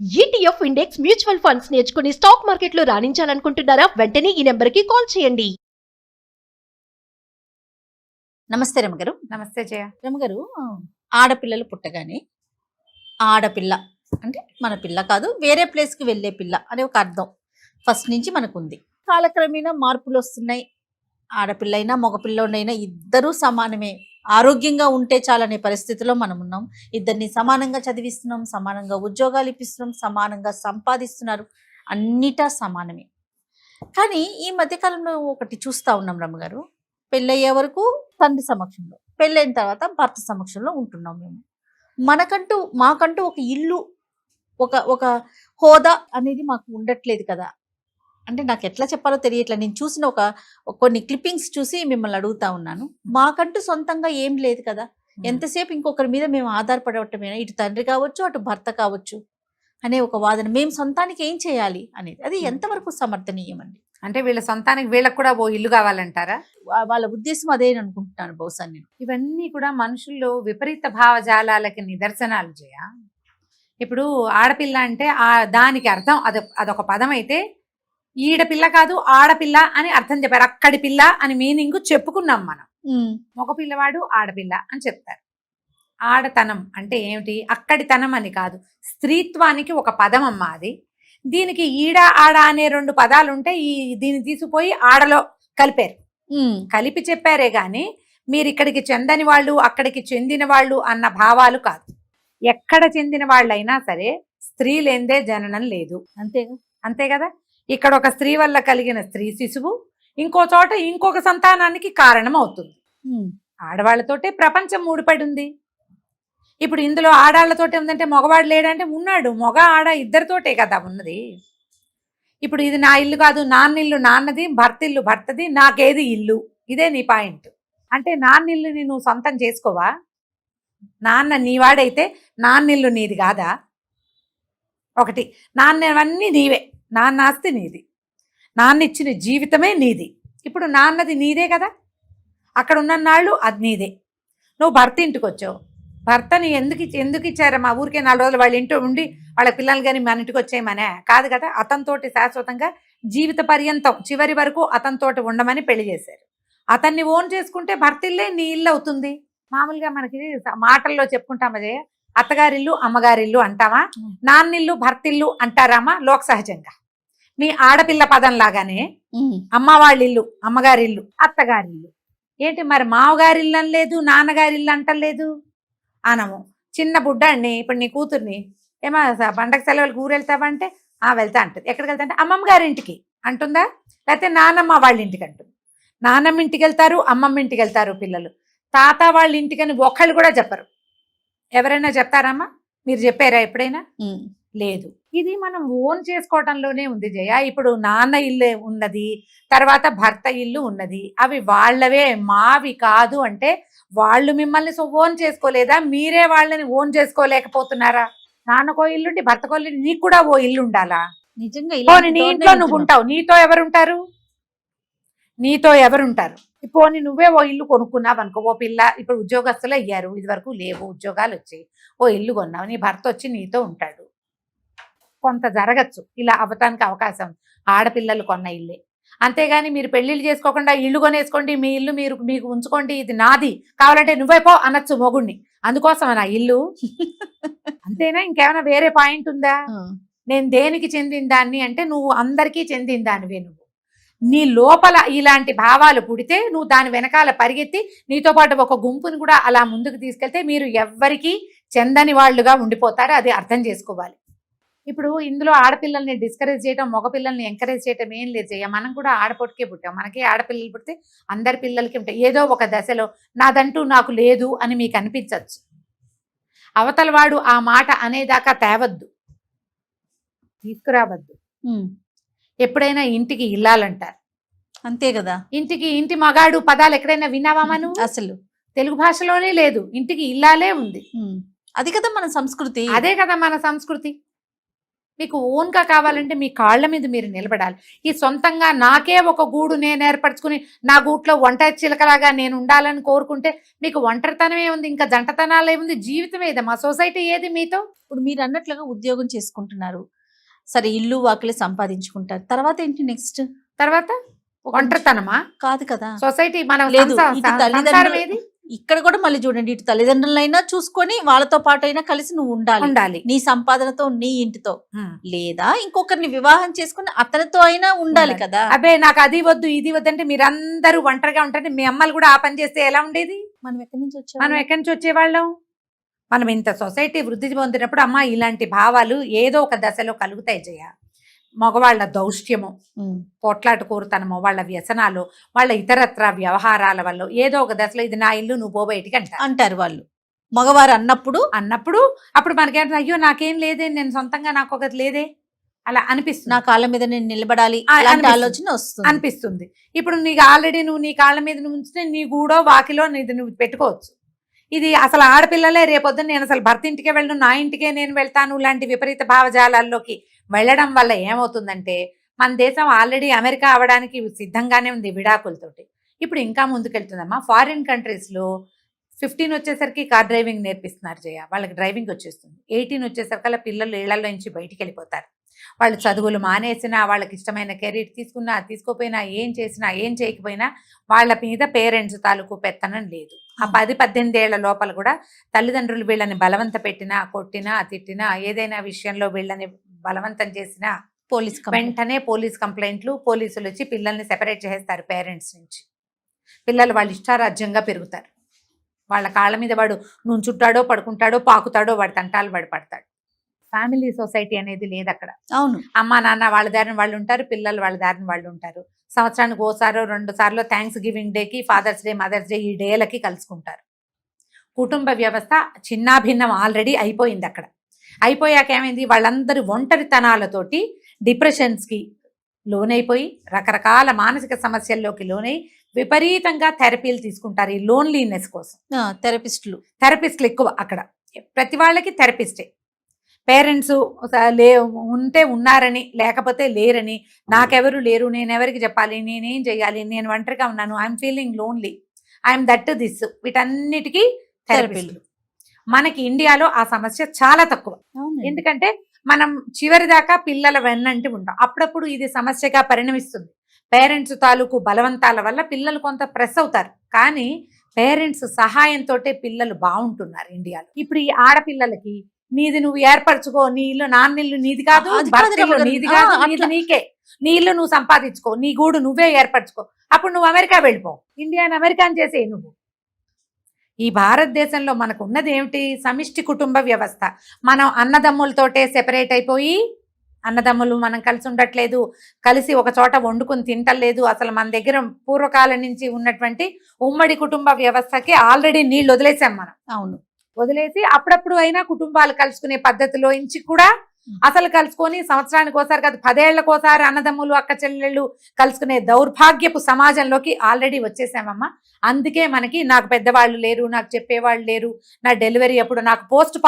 ETF index mutual funds నేర్చుకుని stock మార్కెట్లో రాణించాలనుకుంటున్నారా? వెంటనే ఈ నెంబర్కి కాల్ చేయండి. నమస్తే రమగారు. నమస్తే జయ. రమగారు, ఆడపిల్లలు పుట్టగానే ఆడపిల్ల అంటే మన పిల్ల కాదు, వేరే ప్లేస్కి వెళ్ళే పిల్ల అనే ఒక అర్థం ఫస్ట్ నుంచి మనకుంది. కాలక్రమేణా మార్పులు వస్తున్నాయి. ఆడపిల్ల అయినా మగపిల్లోనైనా ఇద్దరూ సమానమే, ఆరోగ్యంగా ఉంటే చాలనే పరిస్థితిలో మనం ఉన్నాం. ఇద్దరిని సమానంగా చదివిస్తున్నాం, సమానంగా ఉద్యోగాలు ఇప్పిస్తున్నాం, సమానంగా సంపాదిస్తున్నారు, అన్నిటా సమానమే. కానీ ఈ మధ్యకాలంలో ఒకటి చూస్తూ ఉన్నాం రమ్మగారు, పెళ్ళయ్యే వరకు తండ్రి సమక్షంలో, పెళ్ళైన తర్వాత భర్త సమక్షంలో ఉంటున్నాం మేము. మాకంటూ ఒక ఇల్లు, ఒక ఒక హోదా అనేది మాకు ఉండట్లేదు కదా. అంటే నాకు ఎట్లా చెప్పాలో తెలియట్లేదు. నేను చూసిన కొన్ని క్లిప్పింగ్స్ చూసి మిమ్మల్ని అడుగుతా ఉన్నాను. మాకంటూ సొంతంగా ఏం లేదు కదా, ఎంతసేపు ఇంకొకరి మీద మేము ఆధారపడటమేనా, ఇటు తండ్రి కావచ్చు అటు భర్త కావచ్చు అనే ఒక వాదన. మేము సొంతానికి ఏం చేయాలి అనేది, అది ఎంతవరకు సమర్థనీయం అండి? అంటే వీళ్ళ సొంతానికి వీళ్ళకి కూడా ఓ ఇల్లు కావాలంటారా? వాళ్ళ ఉద్దేశం అదే అనుకుంటున్నాను బహుశా నేను. ఇవన్నీ కూడా మనుషుల్లో విపరీత భావజాలాలకి నిదర్శనాలు జయ. ఇప్పుడు ఆడపిల్ల అంటే దానికి అర్థం అదొక పదం అయితే, ఈడపిల్ల కాదు ఆడపిల్ల అని అర్థం చెప్పారు. అక్కడి పిల్ల అని మీనింగ్ చెప్పుకున్నాం మనం. మగ పిల్లవాడు ఆడపిల్ల అని చెప్తారు. ఆడతనం అంటే ఏమిటి? అక్కడితనం అని కాదు, స్త్రీత్వానికి ఒక పదం అమ్మ అది. దీనికి ఈడ ఆడ అనే రెండు పదాలు ఉంటే దీన్ని తీసుకుపోయి ఆడలో కలిపారు, కలిపి చెప్పారే గాని మీరు ఇక్కడికి చెందని వాళ్ళు అక్కడికి చెందిన వాళ్ళు అన్న భావాలు కాదు. ఎక్కడ చెందిన వాళ్ళైనా సరే స్త్రీ లేందే జననం లేదు, అంతే కదా. ఇక్కడ ఒక స్త్రీ వల్ల కలిగిన స్త్రీ శిశువు ఇంకో చోట ఇంకొక సంతానానికి కారణం అవుతుంది. ఆడవాళ్లతోటే ప్రపంచం ముడిపడి ఉంది. ఇప్పుడు ఇందులో ఆడాళ్లతోటే ఉందంటే మగవాడు లేడంటే ఉన్నాడు. మగ ఆడ ఇద్దరితోటే కదా ఉన్నది. ఇప్పుడు ఇది నా ఇల్లు కాదు, నాన్నిల్లు నాన్నది, భర్తిల్లు భర్తది, నాకేది ఇల్లు, ఇదే నీ పాయింట్. అంటే నాన్నిల్లుని నువ్వు సొంతం చేసుకోవా? నాన్న నీవాడైతే నాన్నిల్లు నీది కాదా? ఒకటి, నాన్నవన్నీ నీవే, నాన్న ఆస్తి నీది, నాన్న ఇచ్చిన జీవితమే నీది. ఇప్పుడు నాన్నది నీదే కదా, అక్కడ ఉన్న నాళ్ళు అది నీదే. నువ్వు భర్త ఇంటికి వచ్చావు, భర్తని ఎందుకు ఇచ్చారా? మా ఊరికే 4 రోజులు వాళ్ళ ఇంట్లో ఉండి వాళ్ళ పిల్లలు కానీ మన ఇంటికి వచ్చేయమనే కాదు కదా. అతనితోటి శాశ్వతంగా జీవిత పర్యంతం చివరి వరకు అతనితోటి ఉండమని పెళ్లి చేశారు. అతన్ని ఓన్ చేసుకుంటే భర్తిల్లే నీ ఇల్లు అవుతుంది. మామూలుగా మనకి మాటల్లో చెప్పుకుంటాం అదే, అత్తగారిల్లు అమ్మగారిల్లు అంటామా, నాన్నిల్లు భర్తిల్లు అంటారామా లోక సహజంగా. మీ ఆడపిల్ల పదం లాగానే అమ్మ వాళ్ళిల్లు అమ్మగారిల్లు అత్తగారిల్లు. ఏంటి మరి మావగారిల్లు అనలేదు, నాన్నగారిల్లు అంటలేదు అనము. చిన్న బుడ్డాన్ని ఇప్పుడు నీ కూతుర్ని ఏమో పండగ సెలవులకు ఊరు వెళ్తావంటే వెళ్తా అంటది. ఎక్కడికి వెళ్తా అంటే అమ్మమ్మ గారింటికి అంటుందా, లేకపోతే నానమ్మ వాళ్ళ ఇంటికి అంటుంది. నానమ్మ ఇంటికి వెళ్తారు, అమ్మమ్మ ఇంటికి వెళ్తారు పిల్లలు. తాత వాళ్ళ ఇంటికని ఒకళ్ళు కూడా చెప్పరు. ఎవరైనా చెప్తారమ్మా? మీరు చెప్పారా ఎప్పుడైనా? లేదు. ఇది మనం ఓన్ చేసుకోవటంలోనే ఉంది జయ. ఇప్పుడు నాన్న ఇల్లు ఉన్నది, తర్వాత భర్త ఇల్లు ఉన్నది, అవి వాళ్ళవే మావి కాదు అంటే వాళ్ళు మిమ్మల్ని ఓన్ చేసుకోలేదా? మీరే వాళ్ళని ఓన్ చేసుకోలేకపోతున్నారా? నాన్నకో ఇల్లుండి భర్తకో ఇల్లు, నీకు కూడా ఓ ఇల్లు ఉండాలా? నిజంగా నీ ఇంట్లో నువ్వు ఉంటావు, నీతో ఎవరుంటారు? పోనీ నువ్వే ఓ ఇల్లు కొనుక్కున్నావు అనుకో, ఓ పిల్ల ఇప్పుడు ఉద్యోగస్తులు అయ్యారు, ఇది వరకు లేవు ఉద్యోగాలు వచ్చాయి, ఓ ఇల్లు కొన్నావు, నీ భర్త వచ్చి నీతో ఉంటాడు. కొంత జరగచ్చు, ఇలా అవ్వటానికి అవకాశం ఆడపిల్లలు కొన్న ఇల్లే. అంతేగాని మీరు పెళ్లిళ్ళు చేసుకోకుండా ఇల్లు కొనేసుకోండి, మీ ఇల్లు మీకు ఉంచుకోండి, ఇది నాది, కావాలంటే నువ్వే పో అనొచ్చు మొగుడిని. అందుకోసం నా ఇల్లు అంతేనా? ఇంకేమైనా వేరే పాయింట్ ఉందా? నేను దేనికి చెందిన దాన్ని అంటే నువ్వు అందరికీ చెందిన దానివే. నువ్వు నీ లోపల ఇలాంటి భావాలు పుడితే నువ్వు దాని వెనకాల పరిగెత్తి నీతో పాటు ఒక గుంపుని కూడా అలా ముందుకు తీసుకెళ్తే మీరు ఎవ్వరికీ చెందని వాళ్ళుగా ఉండిపోతారు. అది అర్థం చేసుకోవాలి. ఇప్పుడు ఇందులో ఆడపిల్లల్ని డిస్కరేజ్ చేయడం, మగపిల్లల్ని ఎంకరేజ్ చేయడం ఏం లేదు జయ. మనం కూడా ఆడపొట్టుకే పుట్టాం, మనకి ఆడపిల్లలు పుడితే అందరి పిల్లలకి ఉంటాయి. ఏదో ఒక దశలో నాదంటూ నాకు లేదు అని మీకు అనిపించవచ్చు. అవతల వాడు ఆ మాట అనేదాకా తేవద్దు, తీసుకురావద్దు. ఎప్పుడైనా ఇంటికి ఇల్లాలంటారు, అంతే కదా. ఇంటి మగాడు పదాలు ఎక్కడైనా విన్నావా మనం? అసలు తెలుగు భాషలోనే లేదు, ఇంటికి ఇల్లాలే ఉంది. అది కదా మన సంస్కృతి. అదే కదా మన సంస్కృతి. మీకు ఓన్గా కావాలంటే మీ కాళ్ళ మీద మీరు నిలబడాలి. ఈ సొంతంగా నాకే ఒక గూడు నేను ఏర్పరచుకుని నా గూట్లో వంట చిలకలాగా నేను ఉండాలని కోరుకుంటే మీకు ఒంటరితనమే ఉంది, ఇంకా జంటతనాలు ఏముంది, జీవితం ఏది, మా సొసైటీ ఏది మీతో? ఇప్పుడు మీరు అన్నట్లుగా ఉద్యోగం చేసుకుంటున్నారు, సరే ఇల్లు వాకిలి సంపాదించుకుంటారు, తర్వాత ఏంటి నెక్స్ట్? తర్వాత ఒంటరితనమా? కాదు కదా, సొసైటీ మన లేదు ఇటు సంసారం తల్లిదండ్రులు ఏది? ఇక్కడ కూడా మళ్ళీ చూడండి, ఇటు తల్లిదండ్రులైనా చూసుకొని వాళ్ళతో పాటు అయినా కలిసి నువ్వు ఉండాలి, ఉండాలి. నీ సంపాదనతో నీ ఇంటితో, ఉమ్. లేదా ఇంకొకరిని వివాహం చేసుకుని అతనితో అయినా ఉండాలి కదా. అబ్బే నాకు అది వద్దు ఇది వద్దు అంటే మీరందరూ ఒంటరిగా ఉంటారంటే మీ అమ్మలు కూడా ఆ పని చేస్తే ఎలా ఉండేది? మనం ఎక్కడి నుంచి మనం వచ్చాము? ఎక్కడి నుంచి వచ్చేవాళ్ళం? మనం ఇంత సొసైటీ వృద్ధి పొందినప్పుడు అమ్మ ఇలాంటి భావాలు ఏదో ఒక దశలో కలుగుతాయి జయ. మగవాళ్ళ దౌష్ట్యము, పోట్లాట కోరుతనము, వాళ్ళ వ్యసనాలు, వాళ్ళ ఇతరత్ర వ్యవహారాల వల్ల ఏదో ఒక దశలో ఇది నా ఇల్లు నువ్వు పో బయటికి అంటారు వాళ్ళు. మగవారు అన్నప్పుడు అప్పుడు మనకేంటే అయ్యో నాకేం లేదే, నేను సొంతంగా నాకు ఒకటి లేదే అలా అనిపిస్తుంది. నా కాళ్ళ మీద నేను నిలబడాలి అలాంటి ఆలోచన వస్తుంది అనిపిస్తుంది. ఇప్పుడు నీకు ఆల్రెడీ నువ్వు నీ కాళ్ళ మీద నువ్వు ఉంచితే నీ గూడో వాకిలో నీది నువ్వు పెట్టుకోవచ్చు. ఇది అసలు ఆడపిల్లలే రేపొద్దున నేను అసలు భర్త ఇంటికే వెళ్ళను, నా ఇంటికే నేను వెళ్తాను లాంటి విపరీత భావజాలాల్లోకి వెళ్ళడం వల్ల ఏమవుతుందంటే మన దేశం ఆల్రెడీ అమెరికా అవడానికి సిద్ధంగానే ఉంది విడాకులతోటి. ఇప్పుడు ఇంకా ముందుకెళ్తుందమ్మా. ఫారిన్ కంట్రీస్లో 15 వచ్చేసరికి కార్ డ్రైవింగ్ నేర్పిస్తున్నారు జయ, వాళ్ళకి డ్రైవింగ్ వచ్చేస్తుంది. 18 వచ్చేసరికల్లా పిల్లలు ఇళ్లలో నుంచి బయటికి వెళ్ళిపోతారు. వాళ్ళు చదువులు మానేసినా, వాళ్ళకి ఇష్టమైన కెరీర్ తీసుకున్నా తీసుకోపోయినా, ఏం చేసినా ఏం చేయకపోయినా వాళ్ళ మీద పేరెంట్స్ తాలూకు పెత్తనం లేదు. ఆ 10-18 ఏళ్ల లోపల కూడా తల్లిదండ్రులు వీళ్ళని బలవంత పెట్టినా, కొట్టినా, తిట్టినా, ఏదైనా విషయంలో వీళ్ళని బలవంతం చేసినా వెంటనే పోలీస్ కంప్లైంట్లు, పోలీసులు వచ్చి పిల్లల్ని సెపరేట్ చేస్తారు పేరెంట్స్ నుంచి. పిల్లలు వాళ్ళ ఇష్టారాజ్యంగా పెరుగుతారు. వాళ్ళ కాళ్ళ మీద వాడు నుంచుంటాడో పడుకుంటాడో పాకుతాడో వాడి తంటాలు వాడు పడతాడు. ఫ్యామిలీ సొసైటీ అనేది లేదు అక్కడ. అవును, అమ్మ నాన్న వాళ్ళ దారిని వాళ్ళు ఉంటారు, పిల్లలు వాళ్ళ దారిని వాళ్ళు ఉంటారు. సంవత్సరానికి ఓసారో 2 సార్లు థ్యాంక్స్ గివింగ్ డేకి, ఫాదర్స్ డే, మదర్స్ డే, ఈ డేలకి కలుసుకుంటారు. కుటుంబ వ్యవస్థ చిన్నాభిన్నం ఆల్రెడీ అయిపోయింది అక్కడ. అయిపోయాక ఏమైంది, వాళ్ళందరూ ఒంటరితనాలతోటి డిప్రెషన్స్కి లోనైపోయి రకరకాల మానసిక సమస్యల్లోకి లోనై విపరీతంగా థెరపీలు తీసుకుంటారు ఈ లోన్లీనెస్ కోసం. థెరపిస్టులు ఎక్కువ అక్కడ, ప్రతి వాళ్ళకి థెరపిస్టే. పేరెంట్స్ ఉంటే ఉన్నారని లేకపోతే లేరని, నాకెవరు లేరు, నేను ఎవరికి చెప్పాలి, నేనేం చెయ్యాలి, నేను ఒంటరిగా ఉన్నాను, I'm feeling lonely, I'm that this, వీటన్నిటికీ థెరపీలు. మనకి ఇండియాలో ఆ సమస్య చాలా తక్కువ. ఎందుకంటే మనం చివరి దాకా పిల్లల వెన్నంటి ఉంటాం. అప్పుడప్పుడు ఇది సమస్యగా పరిణమిస్తుంది. పేరెంట్స్ తాలూకు బలవంతాల వల్ల పిల్లలు కొంత ప్రెస్ అవుతారు, కానీ పేరెంట్స్ సహాయంతో పిల్లలు బాగుంటున్నారు ఇండియాలో. ఇప్పుడు ఈ ఆడపిల్లలకి నీది నువ్వు ఏర్పరచుకో, నీ ఇల్లు నాన్న ఇల్లు నీది కాదు, భర్త ఇల్లు నీది కాదు, నీది నీకే, నీ ఇల్లు నువ్వు సంపాదించుకో, నీ గూడు నువ్వే ఏర్పరచుకో, అప్పుడు నువ్వు అమెరికా వెళ్ళిపో, ఇండియాని అమెరికాని చేసే నువ్వు. ఈ భారతదేశంలో మనకు ఉన్నది ఏమిటి, సమిష్టి కుటుంబ వ్యవస్థ. మనం అన్నదమ్ములతోటే సెపరేట్ అయిపోయి, అన్నదమ్ములు మనం కలిసి ఉండట్లేదు, కలిసి ఒక చోట వండుకుని తింటలేదు. అసలు మన దగ్గర పూర్వకాలం నుంచి ఉన్నటువంటి ఉమ్మడి కుటుంబ వ్యవస్థకి ఆల్రెడీ నీళ్ళు వదిలేసాం మనం. అవును, వదిలేసి అప్పుడప్పుడు అయినా కుటుంబాలు కలుసుకునే పద్ధతిలో ఇంచి కూడా అసలు కలుసుకొని సంవత్సరానికి ఒకసారి కాదు 10 ఏళ్లకోసారి అన్నదమ్ములు అక్క చెల్లెళ్ళు కలుసుకునే దౌర్భాగ్యపు సమాజంలోకి ఆల్రెడీ వచ్చేసామమ్మా. అందుకే మనకి నాకు పెద్దవాళ్ళు లేరు, నాకు చెప్పేవాళ్ళు లేరు, నా డెలివరీ అప్పుడు నాకు పోస్ట్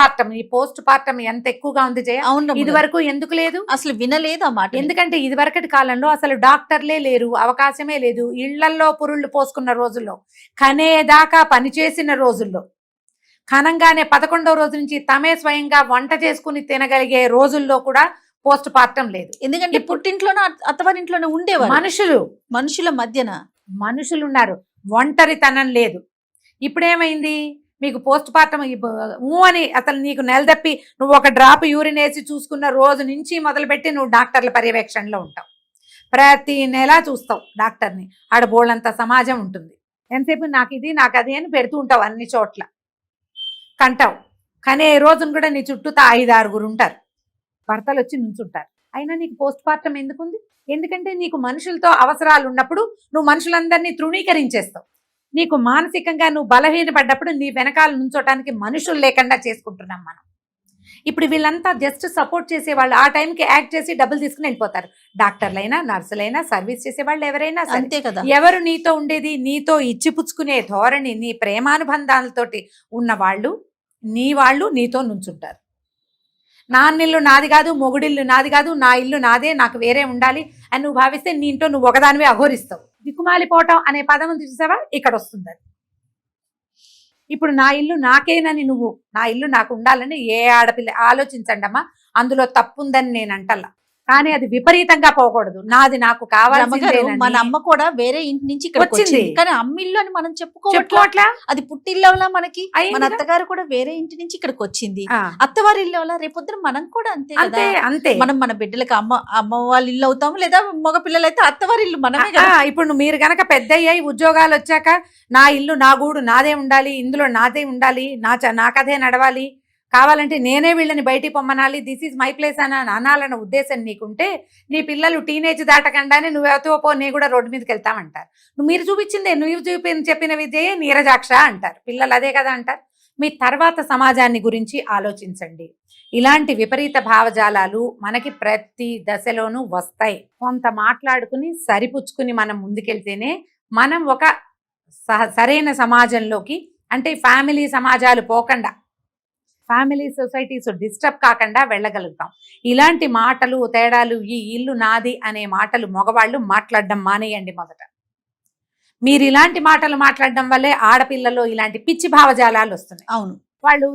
పార్టం ఎంత ఎక్కువగా ఉంది జయ. ఇది వరకు ఎందుకు లేదు, అసలు వినలేదు ఆ మాట. ఎందుకంటే ఇది వరకటి కాలంలో అసలు డాక్టర్లే లేరు, అవకాశమే లేదు. ఇళ్లల్లో పురుళ్ళు పోసుకున్న రోజుల్లో, కనేదాకా పనిచేసిన రోజుల్లో, ఖనంగానే 11వ రోజు నుంచి తమే స్వయంగా వంట చేసుకుని తినగలిగే రోజుల్లో కూడా పోస్ట్ పార్టం లేదు. ఎందుకంటే పుట్టింట్లోనూ అత్తవారింట్లోనే ఉండేవారు మనుషుల మధ్యన మనుషులు ఉన్నారు, ఒంటరితనం లేదు. ఇప్పుడేమైంది, మీకు పోస్ట్ పార్టం అని అసలు నీకు నెలదప్పి నువ్వు ఒక డ్రాప్ యూరిన్ వేసి చూసుకున్న రోజు నుంచి మొదలుపెట్టి నువ్వు డాక్టర్ల పర్యవేక్షణలో ఉంటావు. ప్రతి నెల చూస్తావు డాక్టర్ని. ఆడ బోళ్ళంత సమాజం ఉంటుంది. ఎంతసేపు నాకు ఇది నాకు అది అని పెడుతూ ఉంటావు, అన్ని చోట్ల కంటావు. కానీ ఏ రోజున కూడా నీ చుట్టూ 5-6 ఉంటారు, భర్తలు వచ్చి నుంచుంటారు. అయినా నీకు పోస్ట్ పార్టం ఎందుకుంది? ఎందుకంటే నీకు మనుషులతో అవసరాలు ఉన్నప్పుడు నువ్వు మనుషులందరినీ తృణీకరించేస్తావు. నీకు మానసికంగా నువ్వు బలహీనపడ్డప్పుడు నీ వెనకాల నుంచోటానికి మనుషులు లేకుండా చేసుకుంటున్నాం మనం. ఇప్పుడు వీళ్ళంతా జస్ట్ సపోర్ట్ చేసేవాళ్ళు, ఆ టైంకి యాక్ట్ చేసి డబ్బులు తీసుకుని వెళ్ళిపోతారు. డాక్టర్లైనా, నర్సులైనా, సర్వీస్ చేసేవాళ్ళు ఎవరైనా అంతే కదా. ఎవరు నీతో ఉండేది, నీతో ఇచ్చిపుచ్చుకునే ధోరణి, నీ ప్రేమానుబంధాలతోటి ఉన్న వాళ్ళు నీతో నుంచుంటారు. నాన్నిల్లు నాది కాదు, మొగుడిల్లు నాది కాదు, నా ఇల్లు నాదే, నాకు వేరే ఉండాలి అని నువ్వు భావిస్తే నీ ఇంట్లో నువ్వు ఒకదానివే అఘోరిస్తావు. దిక్కుమాలిపోవటం అనే పదం చూసావా, ఇక్కడ వస్తుంది అది. ఇప్పుడు నా ఇల్లు నాకేనని నువ్వు, నా ఇల్లు నాకు ఉండాలని ఏ ఆడపిల్ల ఆలోచించండి అమ్మా, అందులో తప్పుందని నేను అంటల్లా. కానీ అది విపరీతంగా పోకూడదు. నాది నాకు కావాలి. మన అమ్మ కూడా వేరే ఇంటి నుంచి ఇక్కడ వచ్చింది, కానీ అమ్మిల్లు అని మనం చెప్పుకోవట్లా. అది పుట్టిల్లు మనకి. అయింది మన కదా. అత్తగారు కూడా వేరే ఇంటి నుంచి ఇక్కడికి వచ్చింది, ఆ, అత్తవారి ఇల్లు వల్ల రేపొద్దున మనం కూడా అంతే అంతే కదా. అంతే. మనం మన బిడ్డలకి అమ్మ వాళ్ళ ఇల్లు అవుతాము, లేదా మగ పిల్లలైతే అత్తవారి ఇల్లు మనమే ఆ, కదా. ఇప్పుడు మీరు గనక పెద్ద అయ్యాయి, ఉద్యోగాలు వచ్చాక నా ఇల్లు నా గూడు నాదే ఉండాలి, ఇందులో నాదే ఉండాలి, నా కథే నడవాలి, కావాలంటే నేనే వీళ్ళని బయటికి పొమ్మనాలి, దిస్ ఈజ్ మై ప్లేస్ అని అనాలన్న ఉద్దేశం నీకుంటే నీ పిల్లలు టీనేజ్ దాటకుండానే నువ్వెవతో పో, నీ కూడా రోడ్డు మీదకి వెళ్తామంటారు. మీరు చూపించిందే, నువ్వు చెప్పిన విద్యయే నీరజాక్ష అంటారు పిల్లలు, అదే కదా అంటారు. మీ తర్వాత సమాజాన్ని గురించి ఆలోచించండి. ఇలాంటి విపరీత భావజాలాలు మనకి ప్రతి దశలోనూ వస్తాయి. కొంత మాట్లాడుకుని సరిపుచ్చుకుని మనం ముందుకెళ్తేనే మనం ఒక సరైన సమాజంలోకి, అంటే ఫ్యామిలీ సమాజాలు పోకుండా, ఫ్యామిలీ సొసైటీస్ డిస్టర్బ్ కాకుండా వెళ్ళగలుగుతాం. ఇలాంటి మాటలు తేడాలు, ఈ ఇల్లు నాది అనే మాటలు మగవాళ్ళు మాట్లాడడం మానేయండి మొదట. మీరు ఇలాంటి మాటలు మాట్లాడడం వల్లే ఆడపిల్లలో ఇలాంటి పిచ్చి భావజాలాలు వస్తున్నాయి. అవును, వాళ్ళు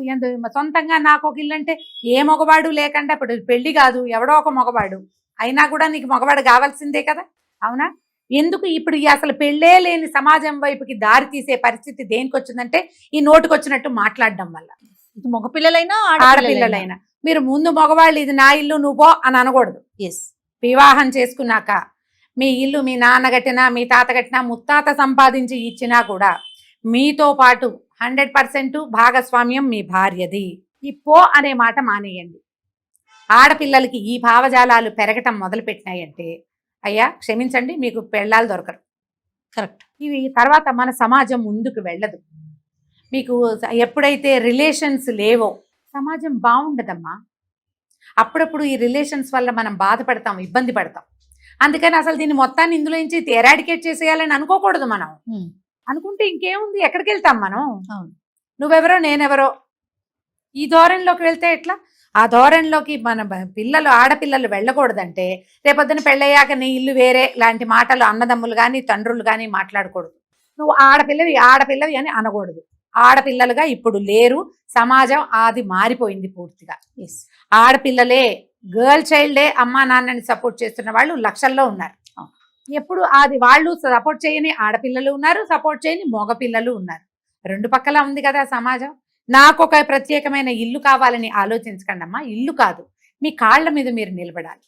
సొంతంగా నాకు ఒక ఇల్లు అంటే ఏ మగవాడు లేకుండా, ఇప్పుడు పెళ్లి కాదు ఎవడో ఒక మగవాడు అయినా కూడా నీకు మగవాడు కావాల్సిందే కదా, అవునా? ఎందుకు ఇప్పుడు అసలు పెళ్ళే లేని సమాజం వైపుకి దారి తీసే పరిస్థితి దేనికి వచ్చిందంటే ఈ నోటుకొచ్చినట్టు మాట్లాడడం వల్ల. ఇది మగ పిల్లలైనా ఆడపిల్లలైనా మీరు ముందు మగవాళ్ళు ఇది నా ఇల్లు నువ్వు పో అని అనకూడదు. ఎస్, వివాహం చేసుకున్నాక మీ ఇల్లు మీ నాన్న కట్టినా, మీ తాత కట్టినా, ముత్తాత సంపాదించి ఇచ్చినా కూడా మీతో పాటు 100% భాగస్వామ్యం మీ భార్యది. ఈ పో అనే మాట మానేయండి. ఆడపిల్లలకి ఈ భావజాలాలు పెరగటం మొదలుపెట్టినాయంటే అయ్యా క్షమించండి, మీకు పెళ్ళాలు దొరకరు. కరెక్ట్. ఇవి తర్వాత మన సమాజం ముందుకు వెళ్ళదు. మీకు ఎప్పుడైతే రిలేషన్స్ లేవో సమాజం బాగుండదమ్మా. అప్పుడప్పుడు ఈ రిలేషన్స్ వల్ల మనం బాధపడతాం, ఇబ్బంది పడతాం. అందుకని అసలు దీన్ని మొత్తాన్ని ఇందులో నుంచి ఎరాడికేట్ చేసేయాలని అనుకోకూడదు. మనం అనుకుంటే ఇంకేముంది, ఎక్కడికి వెళ్తాం మనం? నువ్వెవరో నేనెవరో ఈ ధోరణిలోకి వెళ్తే ఎట్లా? ఆ ధోరణిలోకి మన పిల్లలు, ఆడపిల్లలు వెళ్ళకూడదంటే రేపొద్దున పెళ్ళయ్యాక నీ ఇల్లు వేరే లాంటి మాటలు అన్నదమ్ములు కానీ తండ్రులు కానీ మాట్లాడకూడదు. నువ్వు ఆడపిల్లవి అని అనకూడదు. ఆడపిల్లలుగా ఇప్పుడు లేరు, సమాజం అది మారిపోయింది పూర్తిగా. ఆడపిల్లలే, గర్ల్ చైల్డే అమ్మా నాన్నని సపోర్ట్ చేస్తున్న వాళ్ళు లక్షల్లో ఉన్నారు. ఎప్పుడు అది వాళ్ళు సపోర్ట్ చేయని ఆడపిల్లలు ఉన్నారు, సపోర్ట్ చేయని మగపిల్లలు ఉన్నారు. రెండు పక్కలా ఉంది కదా సమాజం. నాకు ఒక ప్రత్యేకమైన ఇల్లు కావాలని ఆలోచించకండి అమ్మా. ఇల్లు కాదు, మీ కాళ్ళ మీద మీరు నిలబడాలి,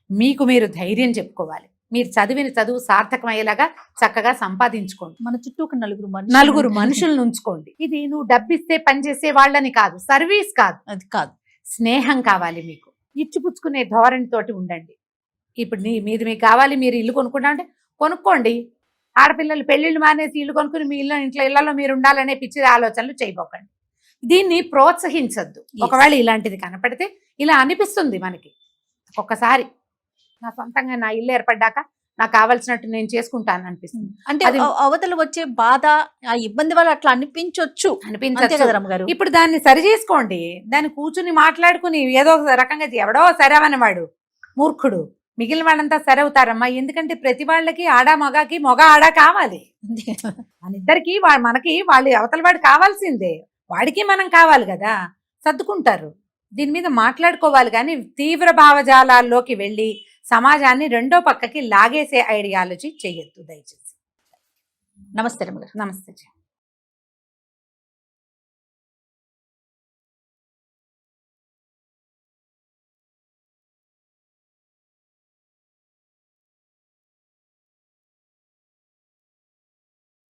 మీకు మీరు ధైర్యం చెప్పుకోవాలి, మీరు చదివిన చదువు సార్థకమయ్యేలాగా చక్కగా సంపాదించుకోండి. మన చుట్టూ ఒక నలుగురు మనుషులను ఉంచుకోండి. ఇది నువ్వు డబ్బిస్తే పనిచేసే వాళ్ళని కాదు, సర్వీస్ కాదు, అది కాదు, స్నేహం కావాలి. మీకు ఇచ్చిపుచ్చుకునే ధోరణితోటి ఉండండి. ఇప్పుడు మీది మీకు కావాలి, మీరు ఇల్లు కొనుక్కుంటా అంటే కొనుక్కోండి. ఆడపిల్లలు పెళ్లిళ్ళు మానేసి ఇల్లు కొనుక్కుని మీ ఇళ్లలో మీరు ఉండాలనే పిచ్చి ఆలోచనలు చేయబోకండి. దీన్ని ప్రోత్సహించద్దు. ఒకవేళ ఇలాంటిది కనపడితే ఇలా అనిపిస్తుంది మనకి ఒక్కొక్కసారి, నా సొంతంగా నా ఇల్లు ఏర్పడ్డాక నాకు కావాల్సినట్టు నేను చేసుకుంటాను అనిపిస్తుంది. అంటే అవతల వచ్చే బాధ, ఆ ఇబ్బంది వల్ల అట్లా అనిపించొచ్చు కదా రమ్మగారు. ఇప్పుడు దాన్ని సరి చేసుకోండి. దాన్ని కూర్చుని మాట్లాడుకుని ఏదో ఒక రకంగా ఎవడో సరవనేవాడు మూర్ఖుడు, మిగిలిన వాళ్ళంతా సరవుతారమ్మా. ఎందుకంటే ప్రతి వాళ్ళకి మగకి మగ ఆడ కావాలి. మన ఇద్దరికి మనకి వాళ్ళు అవతల వాడు కావాల్సిందే, వాడికి మనం కావాలి కదా, సర్దుకుంటారు. దీని మీద మాట్లాడుకోవాలి. కానీ తీవ్ర భావజాలాల్లోకి వెళ్ళి సమాజాన్ని రెండో పక్కకి లాగేసే ఐడియాలజీ చెయ్యొద్దు దయచేసి. నమస్తే రమ్మగారు. నమస్తే.